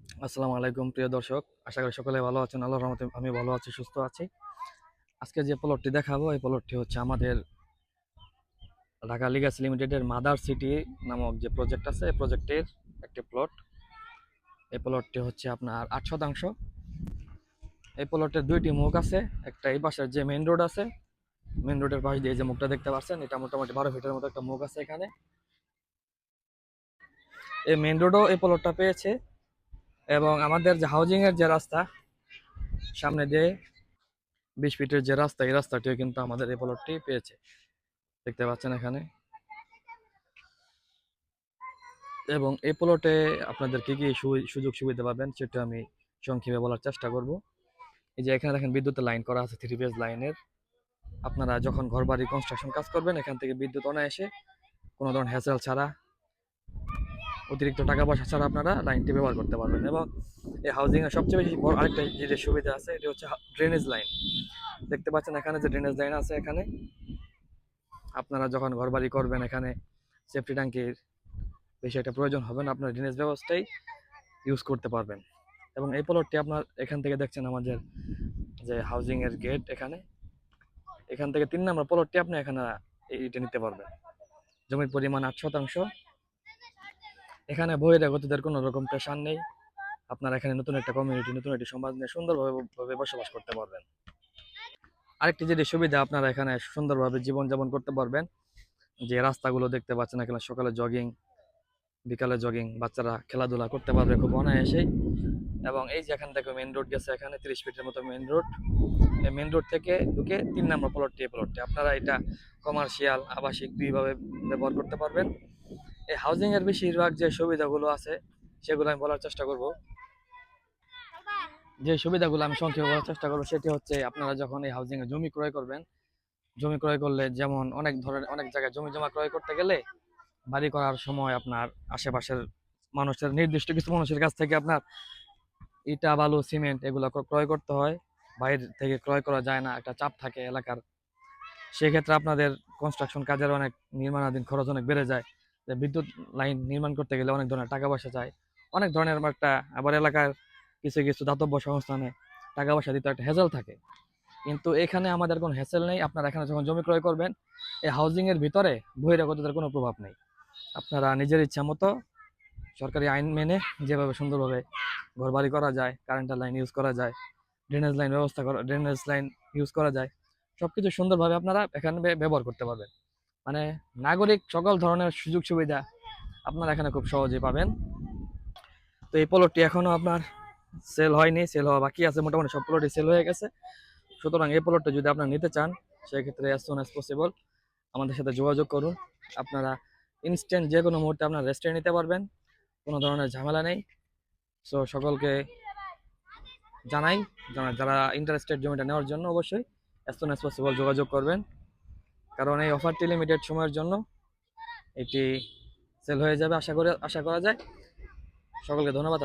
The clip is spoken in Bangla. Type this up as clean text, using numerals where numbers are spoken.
আসসালামু আলাইকুম প্রিয় দর্শক, আশা করি সকলে ভালো আছেন। আল্লাহর রহমতে আমি ভালো আছি, সুস্থ আছি। আজকে যে প্লটটি দেখাবো এই প্লটটি হচ্ছে আমাদের ঢাকা লিগ্যাসি লিমিটেডের মাদার সিটি নামক যে প্রজেক্ট আছে এই প্রজেক্টের একটি প্লট। এই প্লটটি হচ্ছে আপনার 8 শতাংশ। এই প্লটের দুইটি মুখ আছে। একটা এই পাশের যে মেইন রোড আছে, মেইন রোডের পাশ দিয়ে যে মুখটা দেখতে পাচ্ছেন, এটা মোটামুটি 12 ফিটের মতো একটা মুখ আছে এখানে। এই মেইন রোডও এই প্লটটা পেয়েছে, এবং আমাদের যে হাউজিং এর যে রাস্তা সামনে দিয়ে 20 ফিটের যে রাস্তা, এই রাস্তাটিও কিন্তু আমাদের এই প্লটটি পেয়েছে, দেখতে পাচ্ছেন এখানে। এবং এই প্লটে আপনাদের কি কি সুযোগ সুবিধা পাবেন সেটা আমি সংক্ষেপে বলার চেষ্টা করব। এই যে এখানে দেখেন বিদ্যুতের লাইন করা আছে, 3 ফেজ লাইনের। আপনারা যখন ঘর বাড়ি কনস্ট্রাকশন কাজ করবেন, এখান থেকে বিদ্যুৎ অনায়াসে কোনো ধরনের হ্যাসেল ছাড়া, অতিরিক্ত টাকা পয়সা ছাড়া আপনারা লাইনটি ব্যবহার করতে পারবেন। এবং এই হাউজিং এর সবচেয়ে বেশি বড় আরেকটা যে সুবিধা আছে, এটি হচ্ছে ড্রেনেজ লাইন। দেখতে পাচ্ছেন এখানে যে ড্রেনেজ লাইন আছে, এখানে আপনারা যখন ঘর বাড়ি করবেন, এখানে সেফটি ট্যাঙ্কির বেশি একটা প্রয়োজন হবে না, আপনার ড্রেনেজ ব্যবস্থাই ইউজ করতে পারবেন। এবং এই প্লটটি আপনার এখান থেকে দেখছেন আমাদের যে হাউজিং এর গেট, এখান থেকে 3 নম্বর প্লটটি আপনি এখানে এইটা নিতে পারবেন। জমির পরিমাণ 8 শতাংশ। এখানে বহিরাগতদের কোনো রকম প্রেশার নেই। আপনারা এখানে নতুন একটা কমিউনিটি, নতুন একটি সমাজ নিয়ে সুন্দরভাবে বসবাস করতে পারবেন। আরেকটি যেটি সুবিধা, আপনারা এখানে সুন্দরভাবে জীবনযাপন করতে পারবেন। যে রাস্তাগুলো দেখতে পাচ্ছেন এখানে, সকালে জগিং, বিকালে জগিং, বাচ্চারা খেলাধুলা করতে পারবে খুব অনায়াসেই। এবং এই যে এখান থেকে মেইন রোড গেছে, এখানে 30 ফিটের মতো মেইন রোড। এই মেইন রোড থেকে ঢুকে 3 নম্বর প্লটটি, এই প্লটটি আপনারা এটা কমার্শিয়াল, আবাসিক দুইভাবে ব্যবহার করতে পারবেন। এই হাউজিং এর বেশিরভাগ যে সুবিধাগুলো আছে সেগুলো আমি বলার চেষ্টা করব। যে সুবিধাগুলো আমি সংক্ষেপে বলার চেষ্টা করবো সেটি হচ্ছে, আপনারা যখন এই হাউজিং এ জমি ক্রয় করবেন, জমি ক্রয় করলে যেমন অনেক জায়গায় জমি জমা ক্রয় করতে গেলে বাড়ি করার সময় আপনার আশেপাশের মানুষের, নির্দিষ্ট কিছু মানুষের কাছ থেকে আপনার ইটা, বালু, সিমেন্ট এগুলো ক্রয় করতে হয়। বাইরে থেকে ক্রয় করা যায় না, একটা চাপ থাকে এলাকার। সেক্ষেত্রে আপনাদের কনস্ট্রাকশন কাজের অনেক, নির্মাণাধীন খরচ অনেক বেড়ে যায়। যে বিদ্যুৎ লাইন নির্মাণ করতে গেলে অনেক ধরনের টাকা পয়সা চায়, অনেক ধরনের একটা, আবার এলাকার কিছু কিছু দাতব্য সংস্থানে টাকা পয়সা দিতে একটা হ্যাসেল থাকে। কিন্তু এখানে আমাদের কোনো হ্যাসেল নেই। আপনারা এখানে যখন জমি ক্রয় করবেন, এই হাউজিং এর ভিতরে বহিরাগতদের কোনো প্রভাব নেই। আপনারা নিজের ইচ্ছা মতো সরকারি আইন মেনে যেভাবে সুন্দরভাবে ঘর বাড়ি করা যায়, কারেন্টের লাইন ইউজ করা যায়, ড্রেনেজ লাইন ইউজ করা যায়, সবকিছু সুন্দরভাবে আপনারা এখানে ব্যবহার করতে পারবেন। মানে নাগরিক সকল ধরনের সুযোগ সুবিধা আপনারা এখানে খুব সহজেই পাবেন। তো এই প্লটটি এখনো আপনার সেল হয়নি, সেল হওয়া বাকি আছে। মোটামুটি সব প্লটই সেল হয়ে গেছে। সুতরাং এই প্লটটা যদি আপনারা নিতে চান, সেক্ষেত্রে অ্যাজ সুন অ্যাজ পসিবল আমাদের সাথে যোগাযোগ করুন। আপনারা ইনস্ট্যান্ট যে কোনো মুহূর্তে আপনারা রেস্টে নিতে পারবেন, কোনো ধরনের ঝামেলা নেই। সো সকলকে জানাই, যারা ইন্টারেস্টেড জমিটা নেওয়ার জন্য অবশ্যই অ্যাজ সুন অ্যাজ পসিবল যোগাযোগ করবেন, কারণ এই অফারটি লিমিটেড সময়ের জন্য। এটি সেল হয়ে যাবে আশা করা যায়। সকলকে ধন্যবাদ।